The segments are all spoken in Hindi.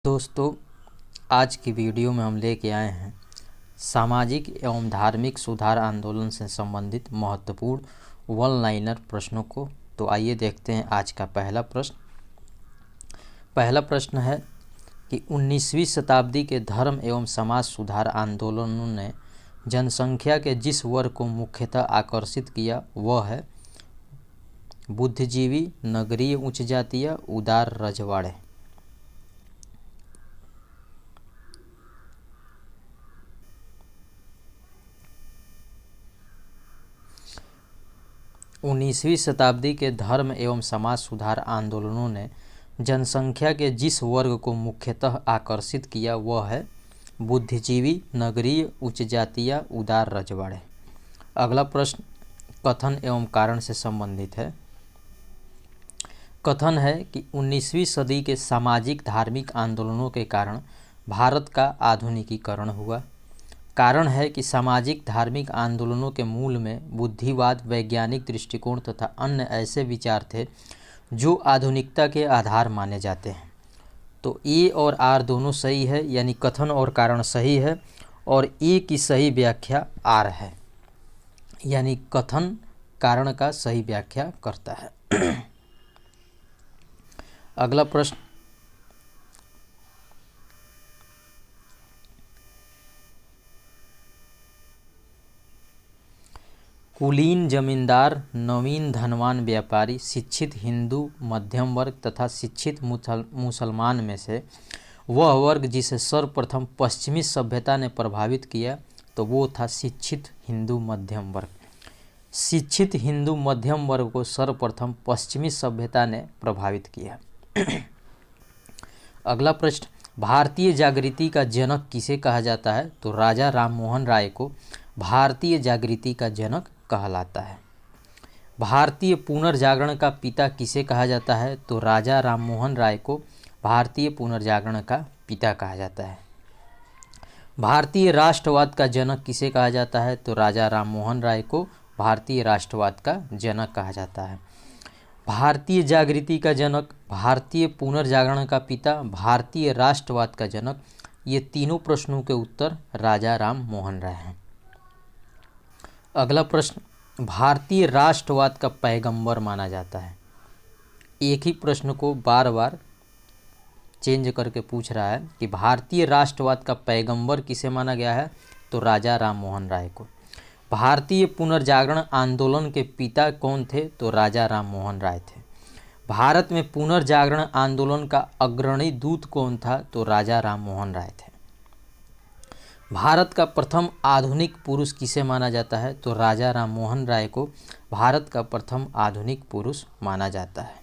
दोस्तों, आज की वीडियो में हम लेके आए हैं सामाजिक एवं धार्मिक सुधार आंदोलन से संबंधित महत्वपूर्ण वन लाइनर प्रश्नों को। तो आइए देखते हैं आज का पहला प्रश्न। पहला प्रश्न है कि 19वीं शताब्दी के धर्म एवं समाज सुधार आंदोलनों ने जनसंख्या के जिस वर्ग को मुख्यतः आकर्षित किया वह है बुद्धिजीवी, नगरीय उच्च जातीय, उदार रजवाड़े। उन्नीसवीं शताब्दी के धर्म एवं समाज सुधार आंदोलनों ने जनसंख्या के जिस वर्ग को मुख्यतः आकर्षित किया वह है बुद्धिजीवी, नगरीय उच्च जातीय, उदार रजवाड़े। अगला प्रश्न कथन एवं कारण से संबंधित है। कथन है कि 19वीं सदी के सामाजिक धार्मिक आंदोलनों के कारण भारत का आधुनिकीकरण हुआ। कारण है कि सामाजिक धार्मिक आंदोलनों के मूल में बुद्धिवाद, वैज्ञानिक दृष्टिकोण तथा अन्य ऐसे विचार थे जो आधुनिकता के आधार माने जाते हैं। तो ए और आर दोनों सही है, यानी कथन और कारण सही है, और ए की सही व्याख्या आर है, यानी कथन कारण का सही व्याख्या करता है। अगला प्रश्न कुलीन जमींदार, नवीन धनवान व्यापारी, शिक्षित हिंदू मध्यम वर्ग तथा शिक्षित मुसलमान में से वह वर्ग जिसे सर्वप्रथम पश्चिमी सभ्यता ने प्रभावित किया तो वो था शिक्षित हिंदू मध्यम वर्ग। शिक्षित हिंदू मध्यम वर्ग को सर्वप्रथम पश्चिमी सभ्यता ने प्रभावित किया। अगला प्रश्न भारतीय जागृति का जनक किसे कहा जाता है? तो राजा राममोहन राय को भारतीय जागृति का जनक कहलाता है। भारतीय पुनर्जागरण का पिता किसे कहा जाता है? तो राजा राममोहन राय को भारतीय पुनर्जागरण का पिता कहा जाता है। भारतीय राष्ट्रवाद का जनक किसे कहा जाता है? तो राजा राममोहन राय को भारतीय राष्ट्रवाद का जनक कहा जाता है। भारतीय जागृति का जनक, भारतीय पुनर्जागरण का पिता, भारतीय राष्ट्रवाद का जनक, ये तीनों प्रश्नों के उत्तर राजा राममोहन राय हैं। अगला प्रश्न भारतीय राष्ट्रवाद का पैगंबर माना जाता है। एक ही प्रश्न को बार बार चेंज करके पूछ रहा है कि भारतीय राष्ट्रवाद का पैगंबर किसे माना गया है? तो राजा राममोहन राय को। भारतीय पुनर्जागरण आंदोलन के पिता कौन थे? तो राजा राममोहन राय थे। भारत में पुनर्जागरण आंदोलन का अग्रणी दूत कौन था? तो राजा राममोहन राय थे। भारत का प्रथम आधुनिक पुरुष किसे माना जाता है? तो राजा राममोहन राय को भारत का प्रथम आधुनिक पुरुष माना जाता है।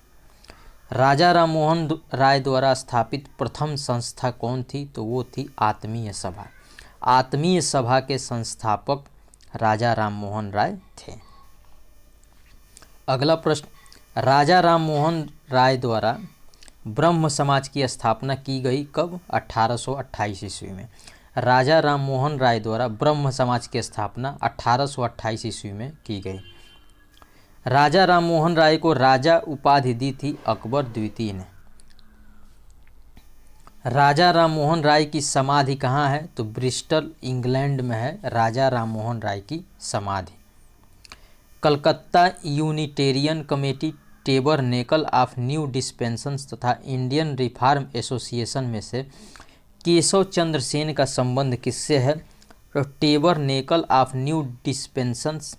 राजा राममोहन राय द्वारा स्थापित प्रथम संस्था कौन थी? तो वो थी आत्मीय सभा। आत्मीय सभा के संस्थापक राजा राममोहन राय थे। अगला प्रश्न राजा राममोहन राय द्वारा ब्रह्म समाज की स्थापना की गई कब? 1828 ईस्वी में। राजा राममोहन राय द्वारा ब्रह्म समाज की स्थापना 1828 ईस्वी में की गई। राजा राममोहन राय को राजा उपाधि दी थी अकबर द्वितीय ने। राजा राममोहन राय की समाधि कहाँ है? तो ब्रिस्टल इंग्लैंड में है राजा राममोहन राय की समाधि। Calcutta Unitarian committee, tabernacle of new dispensations तथा इंडियन रिफॉर्म एसोसिएशन में से केशव चंद्र सेन का संबंध किससे है? तो टेबरनेकल ऑफ न्यू डिस्पेंसन्स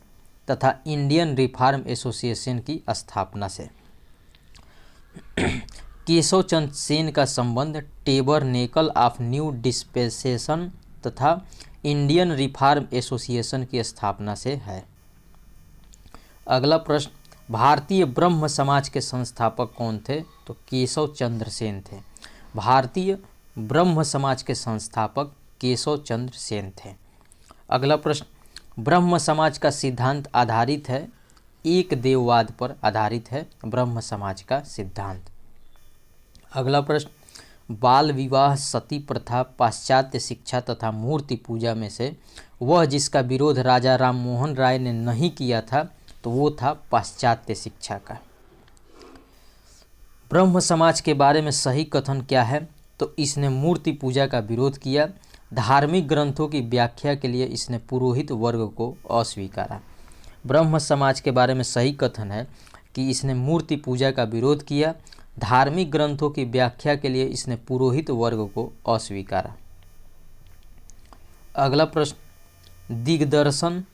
तथा इंडियन रिफॉर्म एसोसिएशन की स्थापना से। केशव चंद्र सेन का संबंध टेबरनेकल ऑफ न्यू डिस्पेंसेशन तथा इंडियन रिफॉर्म एसोसिएशन की स्थापना से है। अगला प्रश्न भारतीय ब्रह्म समाज के संस्थापक कौन थे? तो केशव चंद्र सेन थे। भारतीय ब्रह्म समाज के संस्थापक केशव चंद्र सेन थे। अगला प्रश्न ब्रह्म समाज का सिद्धांत आधारित है एक देववाद पर आधारित है ब्रह्म समाज का सिद्धांत। अगला प्रश्न बाल विवाह, सती प्रथा, पाश्चात्य शिक्षा तथा मूर्ति पूजा में से वह जिसका विरोध राजा राममोहन राय ने नहीं किया था तो वो था पाश्चात्य शिक्षा का। ब्रह्म समाज के बारे में सही कथन क्या है? तो इसने मूर्ति पूजा का विरोध किया। धार्मिक ग्रंथों की व्याख्या के लिए इसने पुरोहित वर्ग को अस्वीकारा। ब्रह्म समाज के बारे में सही कथन है कि इसने मूर्ति पूजा का विरोध किया। धार्मिक ग्रंथों की व्याख्या के लिए इसने पुरोहित वर्ग को अस्वीकारा। अगला प्रश्न, दिग्दर्शन,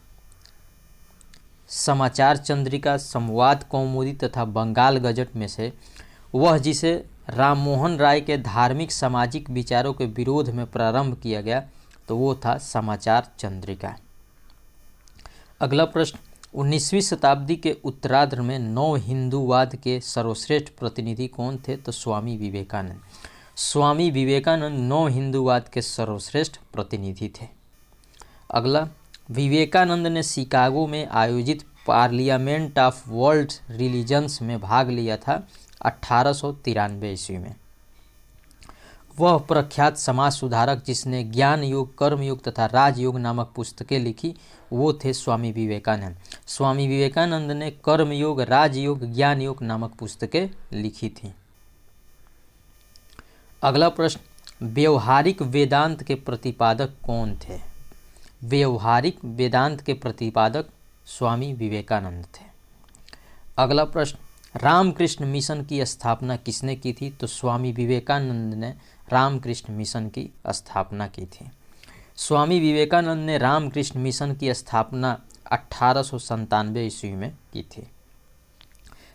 समाचार चंद्रिका, संवाद कौमुदी तथा बंगाल गजट में से वह जिसे राममोहन राय के धार्मिक सामाजिक विचारों के विरोध में प्रारंभ किया गया तो वो था समाचार चंद्रिका। अगला प्रश्न, 19वीं शताब्दी के उत्तरार्ध में नव हिंदूवाद के सर्वश्रेष्ठ प्रतिनिधि कौन थे तो स्वामी विवेकानंद। स्वामी विवेकानंद नव हिंदूवाद के सर्वश्रेष्ठ प्रतिनिधि थे। अगला, विवेकानंद ने शिकागो में आयोजित पार्लियामेंट ऑफ वर्ल्ड रिलीजन्स में भाग लिया था 1893 ईस्वी में। वह प्रख्यात समाज सुधारक जिसने ज्ञान योग, कर्म योग तथा राजयोग नामक पुस्तकें लिखी वो थे स्वामी विवेकानंद। स्वामी विवेकानंद ने कर्म योग, राजयोग, ज्ञान योग नामक पुस्तकें लिखी थीं। अगला प्रश्न, व्यवहारिक वेदांत के प्रतिपादक कौन थे। व्यवहारिक वेदांत के प्रतिपादक स्वामी विवेकानंद थे। अगला प्रश्न, रामकृष्ण मिशन की स्थापना किसने की थी तो स्वामी विवेकानंद ने रामकृष्ण मिशन की स्थापना की थी। स्वामी विवेकानंद ने रामकृष्ण मिशन की स्थापना 1897 ईस्वी में की थी।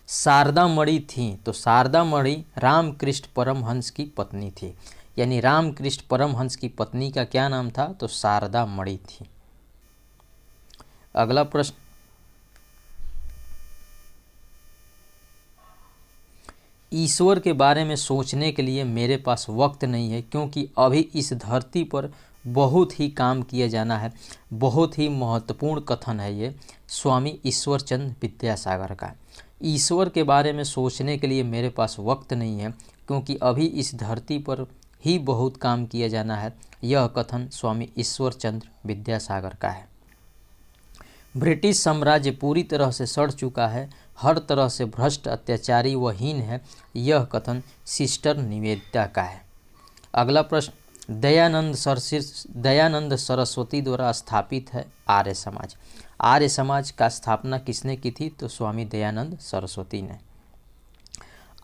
शारदा मणि थी तो शारदा मणि रामकृष्ण परमहंस की पत्नी थी, यानी रामकृष्ण परमहंस की पत्नी का क्या नाम था तो शारदा मणि थी। अगला प्रश्न, ईश्वर के बारे में सोचने के लिए मेरे पास वक्त नहीं है क्योंकि अभी इस धरती पर बहुत ही काम किया जाना है। बहुत ही महत्वपूर्ण कथन है ये स्वामी ईश्वरचंद विद्यासागर का। ईश्वर के बारे में सोचने के लिए मेरे पास वक्त नहीं है क्योंकि अभी इस धरती पर ही बहुत काम किया जाना है। यह कथन स्वामी ईश्वरचंद विद्यासागर का है। ब्रिटिश साम्राज्य पूरी तरह से सड़ चुका है, हर तरह से भ्रष्ट, अत्याचारी व हीन है। यह कथन सिस्टर निवेदिता का है। अगला प्रश्न, दयानंद सरस्वती द्वारा स्थापित है आर्य समाज। आर्य समाज का स्थापना किसने की थी तो स्वामी दयानंद सरस्वती ने।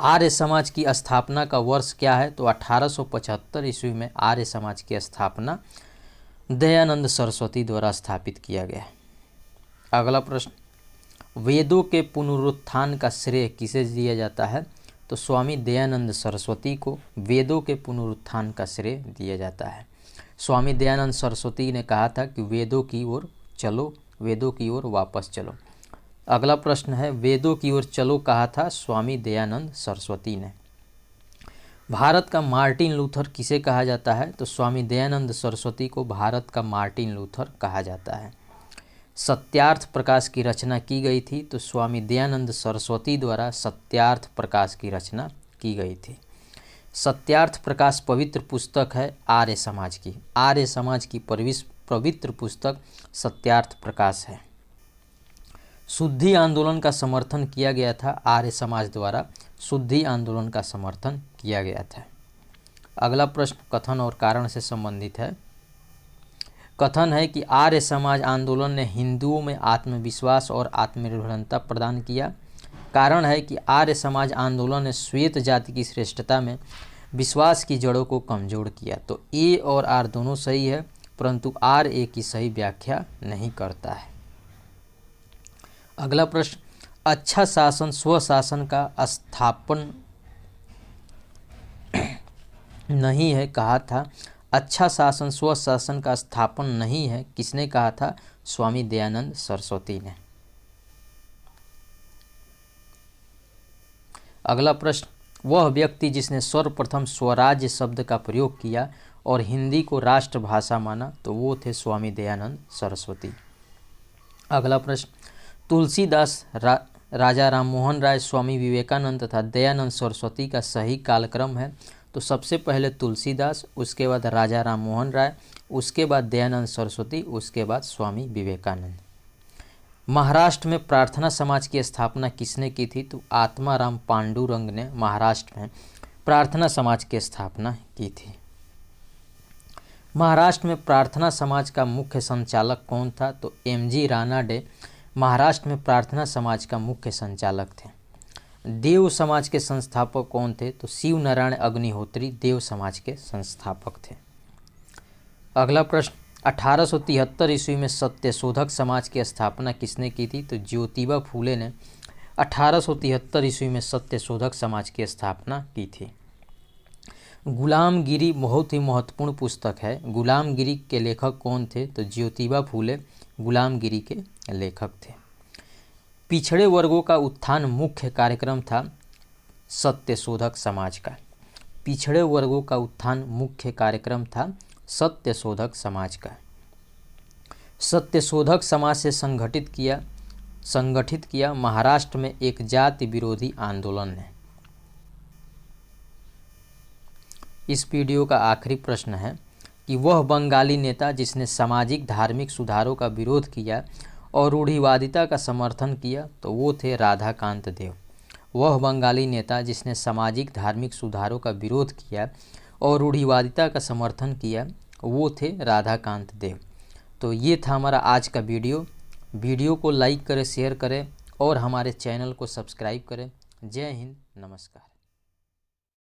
आर्य समाज की स्थापना का वर्ष क्या है तो 1875 ईस्वी में आर्य समाज की स्थापना दयानंद सरस्वती द्वारा स्थापित किया गया। अगला प्रश्न, वेदों के पुनरुत्थान का श्रेय किसे दिया जाता है तो स्वामी दयानंद सरस्वती को वेदों के पुनरुत्थान का श्रेय दिया जाता है। स्वामी दयानंद सरस्वती ने कहा था कि वेदों की ओर चलो, वेदों की ओर वापस चलो। अगला प्रश्न है, वेदों की ओर चलो कहा था स्वामी दयानंद सरस्वती ने। भारत का मार्टिन लूथर किसे कहा जाता है तो स्वामी दयानंद सरस्वती को भारत का मार्टिन लूथर कहा जाता है। सत्यार्थ प्रकाश की रचना की गई थी तो स्वामी दयानंद सरस्वती द्वारा सत्यार्थ प्रकाश की रचना की गई थी। सत्यार्थ प्रकाश पवित्र पुस्तक है आर्य समाज की। आर्य समाज की पवित्र पुस्तक सत्यार्थ प्रकाश है। शुद्धि आंदोलन का समर्थन किया गया था आर्य समाज द्वारा। शुद्धि आंदोलन का समर्थन किया गया था। अगला प्रश्न कथन और कारण से संबंधित है। कथन है कि आर्य समाज आंदोलन ने हिंदुओं में आत्मविश्वास और आत्मनिर्भरता प्रदान किया। कारण है कि आर्य समाज आंदोलन ने श्वेत जाति की श्रेष्ठता में विश्वास की जड़ों को कमजोर किया। तो ए और आर दोनों सही है, परंतु आर ए की सही व्याख्या नहीं करता है। अगला प्रश्न, अच्छा शासन स्वशासन का स्थापन नहीं है कहा था। अच्छा शासन स्वशासन का स्थापन नहीं है किसने कहा था स्वामी दयानंद सरस्वती ने। अगला प्रश्न, वह व्यक्ति जिसने सर्वप्रथम स्वराज्य शब्द का प्रयोग किया और हिंदी को राष्ट्रभाषा माना तो वो थे स्वामी दयानंद सरस्वती। अगला प्रश्न, तुलसीदास, राजा राममोहन राय, स्वामी विवेकानंद तथा दयानंद सरस्वती का सही कालक्रम है तो सबसे पहले तुलसीदास, उसके बाद राजा राममोहन राय, उसके बाद दयानंद सरस्वती, उसके बाद स्वामी विवेकानंद। महाराष्ट्र में प्रार्थना समाज की स्थापना किसने की थी तो आत्माराम पांडुरंग ने महाराष्ट्र में प्रार्थना समाज की स्थापना की थी। महाराष्ट्र में प्रार्थना समाज का मुख्य संचालक कौन था? तो एम.जी. रानाडे महाराष्ट्र में प्रार्थना समाज का मुख्य संचालक थे। देव समाज के संस्थापक कौन थे? तो शिव नारायण अग्निहोत्री देव समाज के संस्थापक थे। अगला प्रश्न, 1873 ईस्वी में सत्यशोधक समाज की स्थापना किसने की थी? तो ज्योतिबा फूले ने 1873 ईस्वी में सत्यशोधक समाज की स्थापना की थी। गुलामगिरी बहुत ही महत्वपूर्ण पुस्तक है। गुलामगिरी के लेखक कौन थे? तो ज्योतिबा फूले गुलामगिरी के लेखक थे। पिछड़े वर्गों का उत्थान मुख्य कार्यक्रम था सत्यशोधक समाज का। पिछड़े वर्गों का उत्थान मुख्य कार्यक्रम था सत्यशोधक समाज का। सत्यशोधक समाज से संगठित किया महाराष्ट्र में एक जाति विरोधी आंदोलन ने। इस वीडियो का आखिरी प्रश्न है कि वह बंगाली नेता जिसने सामाजिक धार्मिक सुधारों का विरोध किया और रूढ़िवादिता का समर्थन किया, तो वो थे राधाकांत देव। वह बंगाली नेता जिसने सामाजिक धार्मिक सुधारों का विरोध किया और रूढ़िवादिता का समर्थन किया, वो थे राधाकांत देव। तो ये था हमारा आज का वीडियो को लाइक करें, शेयर करें और हमारे चैनल को सब्सक्राइब करें। जय हिंद, नमस्कार।